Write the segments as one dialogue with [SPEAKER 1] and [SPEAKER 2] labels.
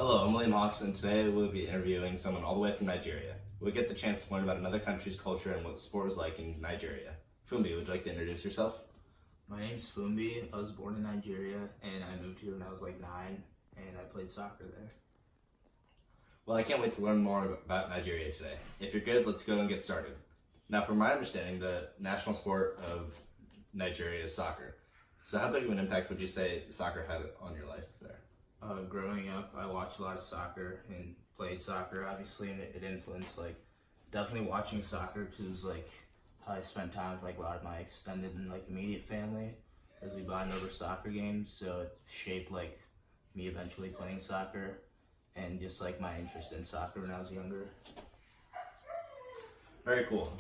[SPEAKER 1] Hello, I'm William Hawks, and today we'll be interviewing someone all the way from Nigeria. We'll get the chance to learn about another country's culture and what sport is like in Nigeria. Funmbi, would you like to introduce yourself?
[SPEAKER 2] My name's Funmbi. I was born in Nigeria and I moved here when I was like 9 and I played soccer there.
[SPEAKER 1] Well, I can't wait to learn more about Nigeria today. If you're good, let's go and get started. Now, from my understanding, the national sport of Nigeria is soccer. So how big of an impact would you say soccer had on your life there?
[SPEAKER 2] Growing up, I watched a lot of soccer and played soccer, obviously, and it influenced, definitely watching soccer because it was, how I spent time with, a lot of my extended and, immediate family as we bonded over soccer games, so it shaped, me eventually playing soccer and just, my interest in soccer when I was younger.
[SPEAKER 1] Very cool.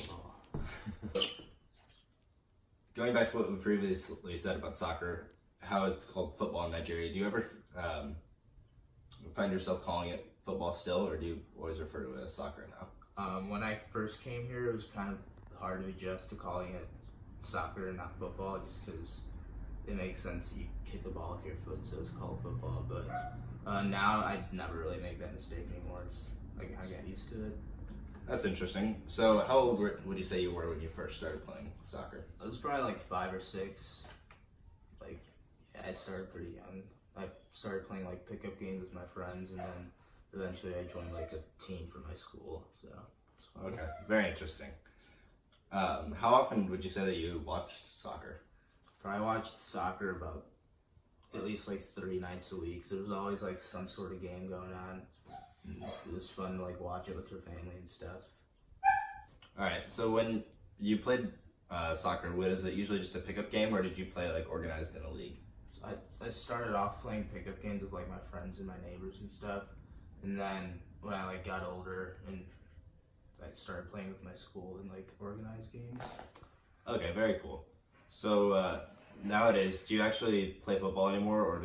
[SPEAKER 1] Going back to what we previously said about soccer, how it's called football in Nigeria, do you ever find yourself calling it football still, or do you always refer to it as soccer now?
[SPEAKER 2] When I first came here, it was kind of hard to adjust to calling it soccer and not football, just because it makes sense. You kick the ball with your foot, so it's called football. But now I never really make that mistake anymore. It's I got used to it.
[SPEAKER 1] That's interesting. So how old would you say you were when you first started playing soccer?
[SPEAKER 2] I was probably 5 or 6. I started pretty young. I started playing pickup games with my friends, and then eventually I joined a team for my school. So it's fun.
[SPEAKER 1] Okay, very interesting. How often would you say that you watched soccer?
[SPEAKER 2] I watched soccer about at least 3 nights a week. So there was always some sort of game going on. And it was fun to watch it with your family and stuff.
[SPEAKER 1] All right. So when you played soccer, was it usually just a pickup game, or did you play organized in a league?
[SPEAKER 2] So I started off playing pickup games with my friends and my neighbors and stuff, and then when I got older and I started playing with my school in organized games.
[SPEAKER 1] Okay, very cool. So nowadays, do you actually play football anymore, or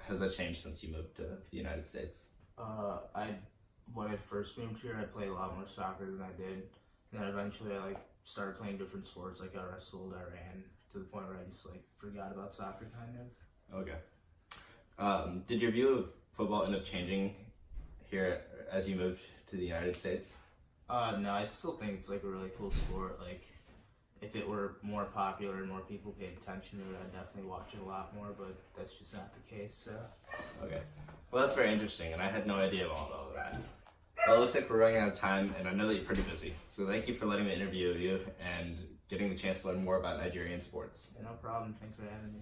[SPEAKER 1] has that changed since you moved to the United States?
[SPEAKER 2] When I first moved here, I played a lot more soccer than I did, and then eventually I started playing different sports. I wrestled, I ran, to the point where I just forgot about soccer kind of.
[SPEAKER 1] Okay. Did your view of football end up changing here as you moved to the United States?
[SPEAKER 2] No, I still think it's a really cool sport. If it were more popular and more people paid attention to it, I'd definitely watch it a lot more, but that's just not the case, so.
[SPEAKER 1] Okay. Well, that's very interesting, and I had no idea about all of that. Well, it looks like we're running out of time, and I know that you're pretty busy. So thank you for letting me interview you and getting the chance to learn more about Nigerian sports.
[SPEAKER 2] Yeah, no problem. Thanks for having me.